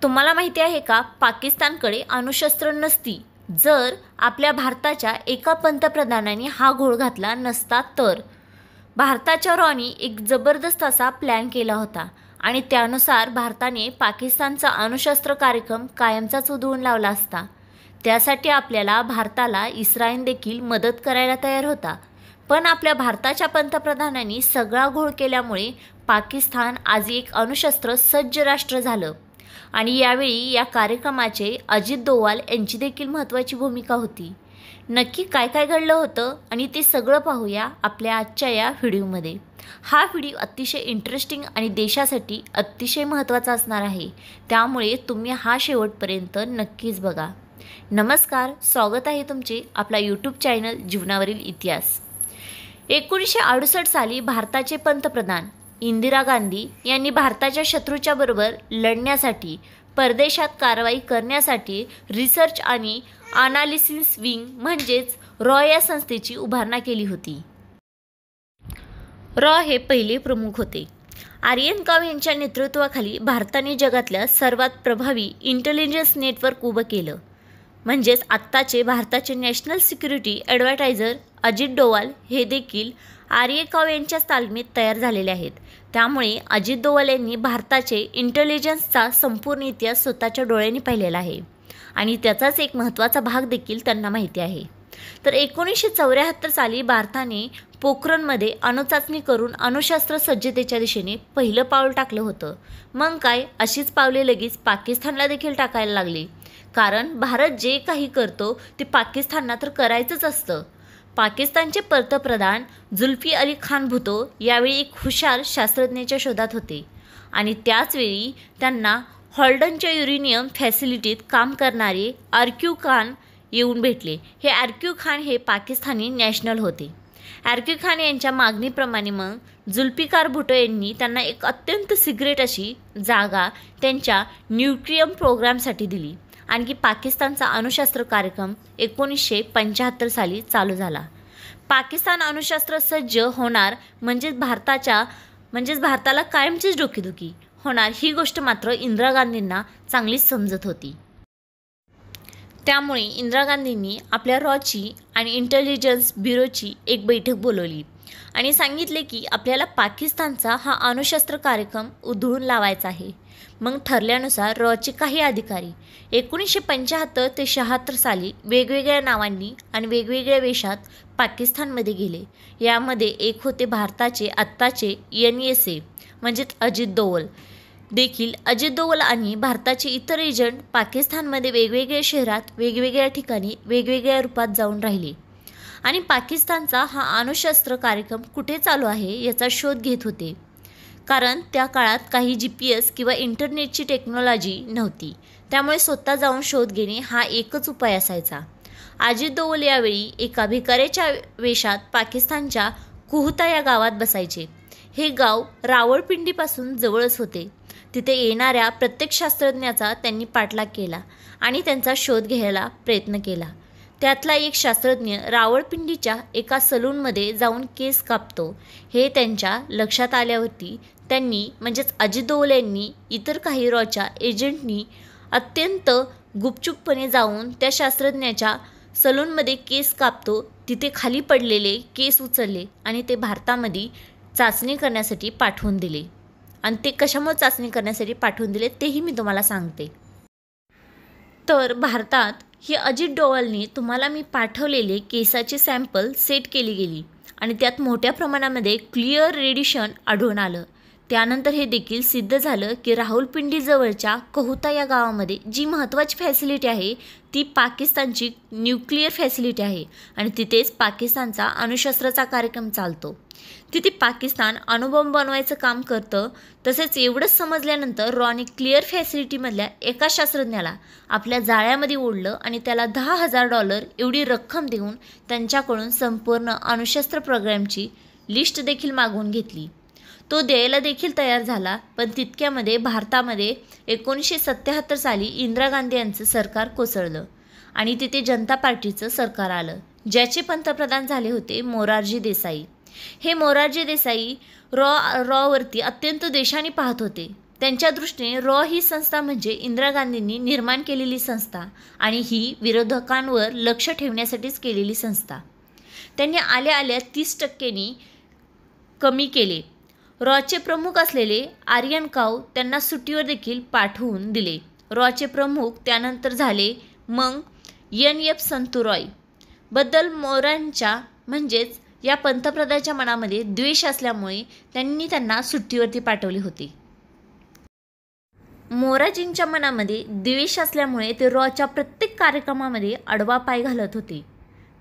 तुम्हाला माहिती आहे का, पाकिस्तानकडे अणुशस्त्र नसती जर आपल्या भारताच्या एका पंतप्रधानांनी हा घोळ घातला नसता तर. भारताच्या रॉनी एक जबरदस्त असा प्लॅन केला होता आणि त्यानुसार भारताने पाकिस्तानचा अणुशस्त्र कार्यक्रम कायमचाच उधळून लावला असता. त्यासाठी आपल्याला भारताला इस्रायल देखील मदत करायला तयार होता. पण आपल्या भारताच्या पंतप्रधानांनी सगळा घोळ केल्यामुळे पाकिस्तान आज एक अणुशस्त्र सज्ज राष्ट्र झालं. आणि यावेळी या कार्यक्रमाचे अजित डोवाल यांची देखील महत्त्वाची भूमिका होती. नक्की काय काय घडलं होतं आणि ते सगळं पाहूया आपल्या आजच्या या व्हिडिओमध्ये. हा व्हिडिओ अतिशय इंटरेस्टिंग आणि देशासाठी अतिशय महत्त्वाचा असणार आहे, त्यामुळे तुम्ही हा शेवटपर्यंत नक्कीच बघा. नमस्कार, स्वागत आहे तुमचे आपला यूट्यूब चॅनल जीवनावरील इतिहास. 1968 साली भारताचे पंतप्रधान इंदिरा गांधी यांनी भारताच्या शत्रूच्या बरोबर लढण्यासाठी परदेशात कारवाई करण्यासाठी रिसर्च आणि अनालिसिस विंग म्हणजेच रॉ या संस्थेची उभारणा केली होती. रॉ हे पहिले प्रमुख होते. आर्यन काव यांच्या नेतृत्वाखाली भारताने जगातल्या सर्वात प्रभावी इंटेलिजन्स नेटवर्क उभं केलं. म्हणजेच आत्ताचे भारताचे नॅशनल सिक्युरिटी ॲडव्हायझर अजित डोवाल हे देखील आर्य काव यांच्याच तालमीत तयार झालेले आहेत. त्यामुळे अजित डोवाल यांनी भारताचे इंटेलिजन्सचा संपूर्ण इतिहास स्वतःच्या डोळ्यांनी पाहिलेला आहे आणि त्याचाच एक महत्त्वाचा भाग देखील त्यांना माहिती आहे. तर 1974 साली भारताने पोखरणमध्ये अणुचाचणी करून अणुशस्त्र सज्जतेच्या दिशेने पहिलं पाऊल टाकलं होतं. मग काय, अशीच पावले लगेच पाकिस्तानला देखील टाकायला लागली. कारण भारत जे काही करतो ते पाकिस्तानला तर करायचंच असतं. पाकिस्तानचे पंतप्रधान जुल्फी अली खान भुतो यावेळी एक हुशार शास्त्रज्ञाच्या शोधात होते आणि त्याचवेळी त्यांना हॉल्डनच्या युरेनियम फॅसिलिटीत काम करणारे आर्क्यू खान येऊन भेटले. हे आर्क्यू खान हे पाकिस्तानी नॅशनल होते. आर्क्यू खान यांच्या मागणीप्रमाणे मग जुल्फिकार भुट्टो यांनी त्यांना एक अत्यंत सिक्रेट अशी जागा त्यांच्या न्यूक्लियम प्रोग्रामसाठी दिली. आणखी पाकिस्तानचा अणुशस्त्र कार्यक्रम 1975 साली चालू झाला. पाकिस्तान अणुशस्त्र सज्ज होणार म्हणजेच भारताला कायमचीच डोकेदुखी होणार ही गोष्ट मात्र इंदिरा गांधींना चांगलीच समजत होती. त्यामुळे इंदिरा गांधींनी आपल्या रॉची आणि इंटेलिजन्स ब्युरोची एक बैठक बोलवली आणि सांगितले की आपल्याला पाकिस्तानचा हा अणुशस्त्र कार्यक्रम उधळून लावायचा आहे. मग ठरल्यानुसार रॉचे काही अधिकारी 1975 ते 76 साली वेगवेगळ्या नावांनी आणि वेगवेगळ्या वेशात पाकिस्तानमध्ये गेले. यामध्ये एक होते भारताचे आत्ताचे NSA म्हणजेच अजित डोवाल देखील. अजित डोवाल आणि भारताचे इतर एजंट पाकिस्तानमध्ये वेगवेगळ्या शहरात वेगवेगळ्या ठिकाणी वेगवेगळ्या रूपात जाऊन राहिले आणि पाकिस्तानचा हा अणुशस्त्र कार्यक्रम कुठे चालू आहे याचा शोध घेत होते. कारण त्या काळात काही GPS किंवा इंटरनेटची टेक्नॉलॉजी नव्हती, त्यामुळे स्वतः जाऊन शोध घेणे हा एकच उपाय असायचा. अजित डोवाल यावेळी एका भिकाऱ्याच्या वेशात पाकिस्तानच्या कुहता या गावात बसायचे. हे गाव रावळपिंडीपासून जवळच होते. तिथे येणाऱ्या प्रत्येक शास्त्रज्ञाचा त्यांनी पाठलाग केला आणि त्यांचा शोध घ्यायला प्रयत्न केला. त्यातला एक शास्त्रज्ञ रावळपिंडीच्या एका सलूनमध्ये जाऊन केस कापतो हे त्यांच्या लक्षात आल्यावरती त्यांनी म्हणजेच अजित डोवाल यांनी इतर काही रॉच्या एजंटनी अत्यंत गुपचूपपणे जाऊन त्या शास्त्रज्ञाच्या सलूनमध्ये केस कापतो तिथे खाली पडलेले केस उचलले आणि ते भारतामध्ये चाचणी करण्यासाठी पाठवून दिले. आणि ते कशामुळे चाचणी करण्यासाठी पाठवून दिले तेही मी तुम्हाला सांगते. तर भारतात ही अजित डोवालनी तुम्हाला मी पाठवलेले केसाची सॅम्पल सेट केली गेली आणि त्यात मोठ्या प्रमाणामध्ये क्लिअर रेडिएशन आढळून आलं. त्यानंतर हे देखील सिद्ध झालं की रावळपिंडीजवळच्या कहुता या गावामध्ये जी महत्त्वाची फॅसिलिटी आहे ती पाकिस्तानची न्यूक्लिअर फॅसिलिटी आहे आणि तिथेच पाकिस्तानचा अणुशस्त्राचा कार्यक्रम चालतो. तिथे पाकिस्तान अणुबॉम्ब बनवायचं काम करतं. तसेच एवढंच समजल्यानंतर रॉने क्लिअर फॅसिलिटीमधल्या एका शास्त्रज्ञाला आपल्या जाळ्यामध्ये ओढलं आणि त्याला $10,000 एवढी रक्कम देऊन त्यांच्याकडून संपूर्ण अणुशस्त्र प्रोग्रामची लिस्ट देखील मागवून घेतली. तो द्यायला देखील तयार झाला. पण तितक्यामध्ये भारतामध्ये 1977 साली इंदिरा गांधी यांचं सरकार कोसळलं आणि तिथे जनता पार्टीचं सरकार आलं, ज्याचे पंतप्रधान झाले होते मोरारजी देसाई. हे मोरारजी देसाई रॉवरती अत्यंत देशाने पाहत होते. त्यांच्या दृष्टीने रॉ ही संस्था म्हणजे इंदिरा गांधींनी निर्माण केलेली संस्था आणि ही विरोधकांवर लक्ष ठेवण्यासाठीच केलेली संस्था. त्यांनी आल्या 30% कमी केले. रॉचे प्रमुख असलेले आर्यन काऊ त्यांना सुट्टीवर देखील पाठवून दिले. रॉचे प्रमुख त्यानंतर झाले मग NF संतुरॉय बद्दल मोरांच्या म्हणजेच या पंतप्रधानाच्या मनामध्ये द्वेष असल्यामुळे त्यांनी त्यांना सुट्टीवरती पाठवले होते. मोरारजींच्या मनामध्ये द्वेष असल्यामुळे ते रॉच्या प्रत्येक कार्यक्रमामध्ये आडवा पाय घालत होते.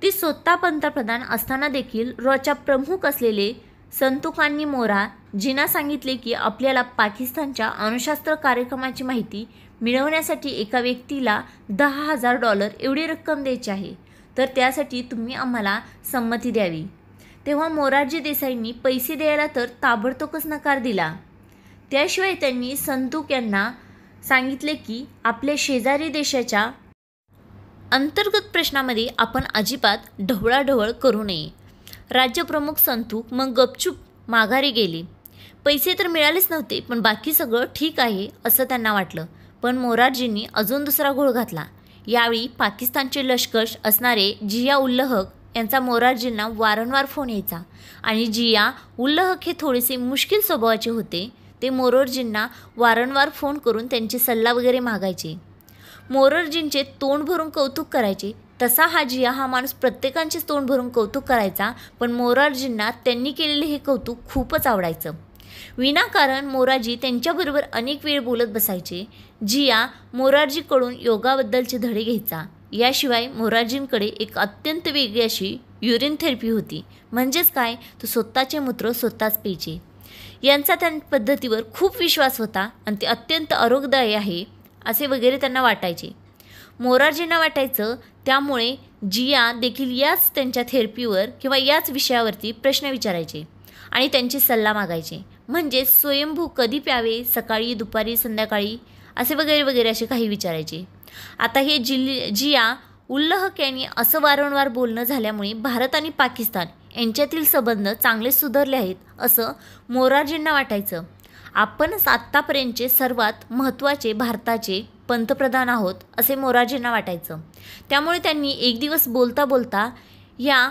ते स्वतः पंतप्रधान असताना देखील रॉच्या प्रमुख असलेले संतुकांनी मोरारजींना सांगितले की आपल्याला पाकिस्तानच्या अणुशस्त्र कार्यक्रमाची माहिती मिळवण्यासाठी एका व्यक्तीला $10,000 एवढी रक्कम द्यायची आहे, तर त्यासाठी तुम्ही आम्हाला संमती द्यावी. तेव्हा मोरारजी देसाईंनी पैसे द्यायला तर ताबडतोबच नकार दिला. त्याशिवाय त्यांनी संतुक यांना सांगितले की आपल्या शेजारी देशाच्या अंतर्गत प्रश्नामध्ये आपण अजिबात ढवळाढवळ करू नये. राज्यप्रमुख संतुक मग गपचूप माघारी गेले. पैसे तर मिळालेच नव्हते, पण बाकी सगळं ठीक आहे असं त्यांना वाटलं. पण मोरारजींनी अजून दुसरा घोळ घातला. यावेळी पाकिस्तानचे लष्कर असणारे जिया उल हक यांचा मोरारजींना वारंवार फोन यायचा आणि जिया उल हक हे थोडेसे मुश्किल स्वभावाचे होते. ते मोरारजींना वारंवार फोन करून त्यांचे सल्ला वगैरे मागायचे. मोरारजींचे तोंड भरून कौतुक करायचे. तसा हा जिया हा माणूस प्रत्येकांचेच तोंड भरून कौतुक करायचा, पण मोरारजींना त्यांनी केलेले हे कौतुक खूपच आवडायचं. विनाकारण मोरारजी त्यांच्याबरोबर अनेक वेळ बोलत बसायचे. जिया मोरारजीकडून योगाबद्दलचे धडे घ्यायचा. याशिवाय मोरारजींकडे एक अत्यंत वेगळी अशी युरिन थेरपी होती. म्हणजेच काय, तो स्वतःचे मूत्र स्वतःच प्यायचे. यांचा त्या पद्धतीवर खूप विश्वास होता आणि ते अत्यंत आरोग्यदायी आहे असे वगैरे त्यांना वाटायचे. मोरारजींना वाटायचं. त्यामुळे जिया देखील याच त्यांच्या थेरपीवर किंवा याच विषयावरती प्रश्न विचारायचे आणि त्यांची सल्ला मागायचे. म्हणजे स्वयंभू कधी प्यावे, सकाळी, दुपारी, संध्याकाळी असे वगैरे वगैरे असे काही विचारायचे. आता हे जिया उल हक यांनी असं वारंवार बोलणं झाल्यामुळे भारत आणि पाकिस्तान यांच्यातील संबंध चांगले सुधारले आहेत असं मोरारजींना वाटायचं. आपणच आत्तापर्यंतचे सर्वात महत्त्वाचे भारताचे पंतप्रधान आहोत असे मोरारजींना वाटायचं. त्यामुळे त्यांनी एक दिवस बोलता बोलता या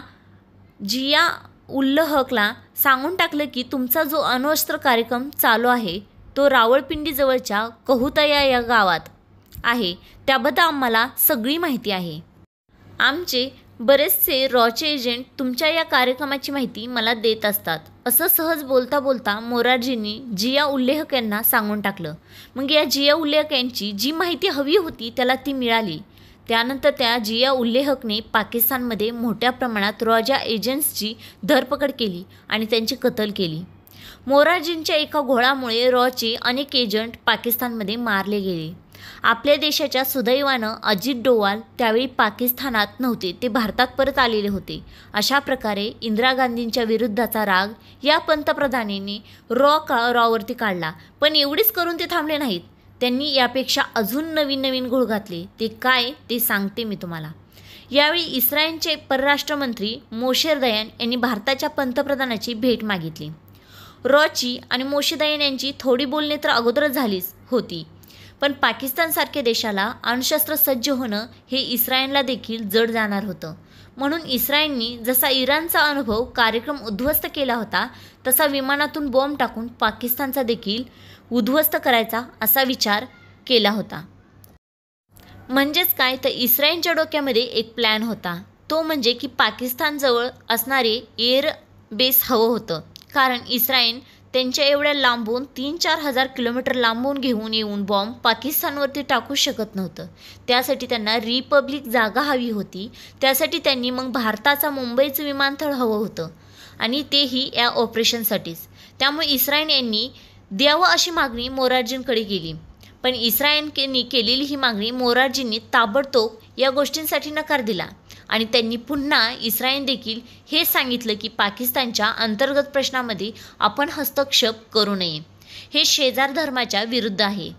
जिया उल हकला सांगून टाकलं की तुमचा जो अण्वस्त्र कार्यक्रम चालू आहे तो रावळपिंडीजवळच्या कहूतया या गावात आहे, त्याबद्दल आम्हाला सगळी माहिती आहे. आमचे बरेचसे रॉचे एजंट तुमच्या या कार्यक्रमाची माहिती मला देत असतात असं सहज बोलता बोलता मोरारजींनी जिया उल हक यांना सांगून टाकलं. मग या जिया उल हक यांची जी माहिती हवी होती त्याला ती मिळाली. त्यानंतर त्या जिया उल हकने पाकिस्तानमध्ये मोठ्या प्रमाणात रॉच्या एजंट्सची धरपकड केली आणि त्यांची कत्तल केली. मोरारजींच्या एका घोळामुळे रॉचे अनेक एजंट पाकिस्तानमध्ये मारले गेले. आपल्या देशाच्या सुदैवानं अजित डोवाल त्यावेळी पाकिस्तानात नव्हते, ते भारतात परत आलेले होते. अशा प्रकारे इंदिरा गांधींच्या विरुद्धचा राग या पंतप्रधानांनी रॉवरती काढला. पण एवढेच करून ते थांबले नाहीत. त्यांनी यापेक्षा अजून नवीन नवीन घोळ घातले. ते काय ते सांगते मी तुम्हाला. यावेळी इस्रायलचे परराष्ट्रमंत्री मोशे दयान यांनी भारताच्या पंतप्रधानाची भेट मागितली. रॉची आणि मोशे दयान यांची थोडी बोलणे तर अगोदरच झालीच होती, पण पाकिस्तानसारख्या देशाला अणुशस्त्र सज्ज होणं हे इस्रायलला देखील जड जाणार होतं. म्हणून इस्रायलने जसा इराणचा अनुभव कार्यक्रम उद्ध्वस्त केला होता तसा विमानातून बॉम्ब टाकून पाकिस्तानचा देखील उद्ध्वस्त करायचा असा विचार केला होता. म्हणजेच काय, तर इस्रायलच्या डोक्यामध्ये एक प्लॅन होता. तो म्हणजे की पाकिस्तानजवळ असणारे एअर बेस हवं होतं, कारण इस्रायल त्यांच्या एवढ्या लांबून 3-4 हजार किलोमीटर लांबून घेऊन येऊन बॉम्ब पाकिस्तानवरती टाकू शकत नव्हतं. त्यासाठी त्यांना रिपब्लिक जागा हवी होती. त्यासाठी त्यांनी मग भारताचा मुंबईचं विमानतळ हवं होतं आणि तेही या ऑपरेशनसाठीच. त्यामुळे इस्रायल यांनी द्यावं अशी मागणी मोरारजींकडे केली. पण इस्रायलने केलेली ही मागणी मोरारजींनी ताबडतोब या गोष्टींसाठी नकार दिला आणि त्यांनी पुन्हा इस्रायल देखील हे सांगितलं की पाकिस्तानच्या अंतर्गत प्रश्नामध्ये आपण हस्तक्षेप करू नये. हे शेजार धर्माच्या विरुद्ध आहे.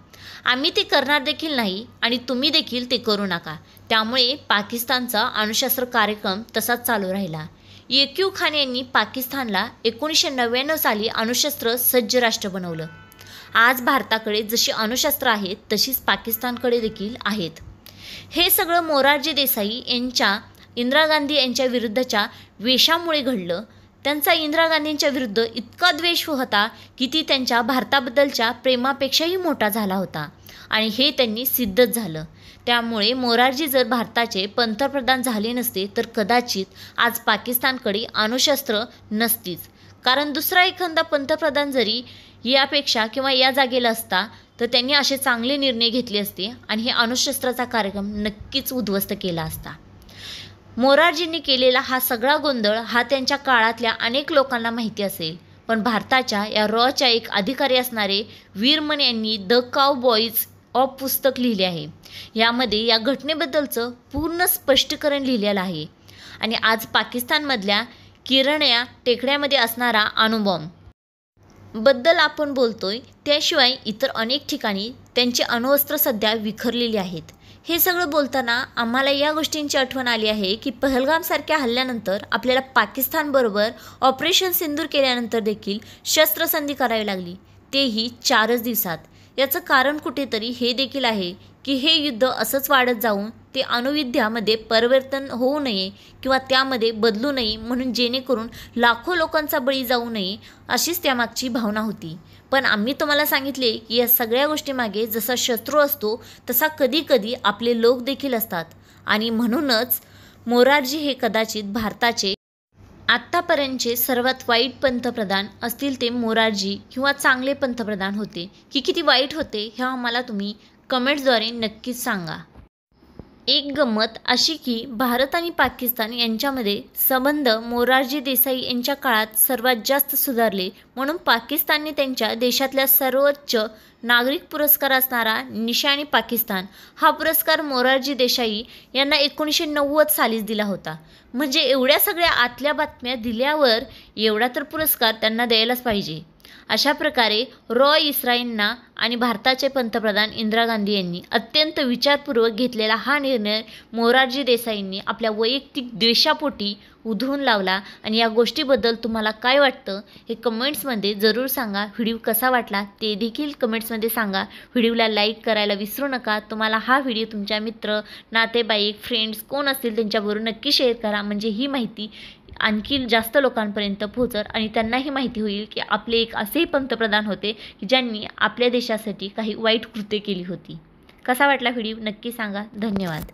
आम्ही ते करणार देखील नाही आणि तुम्ही देखील ते करू नका. त्यामुळे पाकिस्तानचा अणुशस्त्र कार्यक्रम तसाच चालू राहिला. YQ खान यांनी पाकिस्तानला 1999 साली अणुशस्त्र सज्ज राष्ट्र बनवलं आज भारताकडे जशी अणुशस्त्र आहेत तशीच पाकिस्तानकडे देखील आहेत. हे सगळं मोरारजी देसाई यांच्या इंदिरा गांधी यांच्या विरुद्धच्या द्वेषामुळे घडलं. त्यांचा इंदिरा गांधींच्या विरुद्ध इतका द्वेष होता की ती त्यांच्या भारताबद्दलच्या प्रेमापेक्षाही मोठा झाला होता आणि हे त्यांनी सिद्धच झालं. त्यामुळे मोरारजी जर भारताचे पंतप्रधान झाले नसते तर कदाचित आज पाकिस्तानकडे अणुशस्त्र नसतीच. कारण दुसरा एखादा पंतप्रधान जरी यापेक्षा किंवा या जागेला असता तर त्यांनी असे चांगले निर्णय घेतले असते आणि हे अणुशस्त्राचा कार्यक्रम नक्कीच उद्ध्वस्त केला असता. मोरारजींनी केलेला हा सगळा गोंधळ हा त्यांच्या काळातल्या अनेक लोकांना माहिती असेल, पण भारताच्या या रॉच्या एक अधिकारी असणारे वीरमन यांनी द काउ बॉईज ऑफ पुस्तक लिहिले आहे. यामध्ये या घटनेबद्दलचं पूर्ण स्पष्टीकरण लिहिलेलं आहे आणि आज पाकिस्तानमधल्या किरण या टेकड्यामध्ये असणारा अणुबॉम्ब बद्दल आपण बोलतोय. त्याशिवाय इतर अनेक ठिकाणी त्यांची अणुअस्त्र सध्या विखरलेली आहेत. हे सगळं बोलताना आम्हाला या गोष्टींची आठवण आली आहे की पहलगामसारख्या हल्ल्यानंतर आपल्याला पाकिस्तानबरोबर ऑपरेशन सिंदूर केल्यानंतर देखील शस्त्रसंधी करावी लागली, तेही 4च दिवसात. याचं कारण कुठेतरी हे देखील आहे की हे युद्ध असंच वाढत जाऊन ते अणुयुद्धामध्ये परिवर्तन होऊ नये किंवा त्यामध्ये बदलू नये म्हणून जेणेकरून लाखो लोकांचा बळी जाऊ नये अशीच त्यामागची भावना होती. पण आम्ही तुम्हाला सांगितले की या सगळ्या गोष्टीमागे जसा शत्रू असतो तसा कधीकधी आपले लोक देखील असतात आणि म्हणूनच मोरारजी हे कदाचित भारताचे आत्तापर्यंतचे सर्वात वाईट पंतप्रधान असतील ते मोरारजी किंवा चांगले पंतप्रधान होते की किती वाईट होते हे आम्हाला तुम्ही कमेंट्सद्वारे नक्कीच सांगा. एक गंमत अशी की भारत आणि पाकिस्तान यांच्यामध्ये संबंध मोरारजी देसाई यांच्या काळात सर्वात जास्त सुधारले म्हणून पाकिस्तानने त्यांच्या देशातल्या सर्वोच्च नागरिक पुरस्कार असणारा निशाणी पाकिस्तान हा पुरस्कार मोरारजी देसाई यांना 1990 सालीच दिला होता. म्हणजे एवढ्या सगळ्या आतल्या बातम्या दिल्यावर एवढा तर पुरस्कार त्यांना द्यायलाच पाहिजे. अशा प्रकारे इस्राईलना आणि भारताचे पंतप्रधान इंदिरा गांधी यांनी अत्यंत विचारपूर्वक घेतलेला हा निर्णय मोरारजी देसाईंनी आपल्या वैयक्तिक द्वेषापोटी उधळून लावला. आणि या गोष्टीबद्दल तुम्हाला काय वाटतं हे कमेंट्समध्ये जरूर सांगा. व्हिडिओ कसा वाटला ते देखील कमेंट्समध्ये सांगा. व्हिडिओला लाईक करायला विसरू नका. तुम्हाला हा व्हिडिओ तुमच्या मित्र, नातेवाईक, फ्रेंड्स कोण असतील त्यांच्याबरोबर नक्की शेअर करा, म्हणजे ही माहिती आणखी जास्त लोकांपर्यंत पोहोचेल आणि त्यांनाही माहिती होईल की आपले एक असेही पंतप्रधान होते की ज्यांनी आपल्या देशासाठी काही वाईट कृत्ये केली होती. कसा वाटला व्हिडिओ नक्की सांगा. धन्यवाद.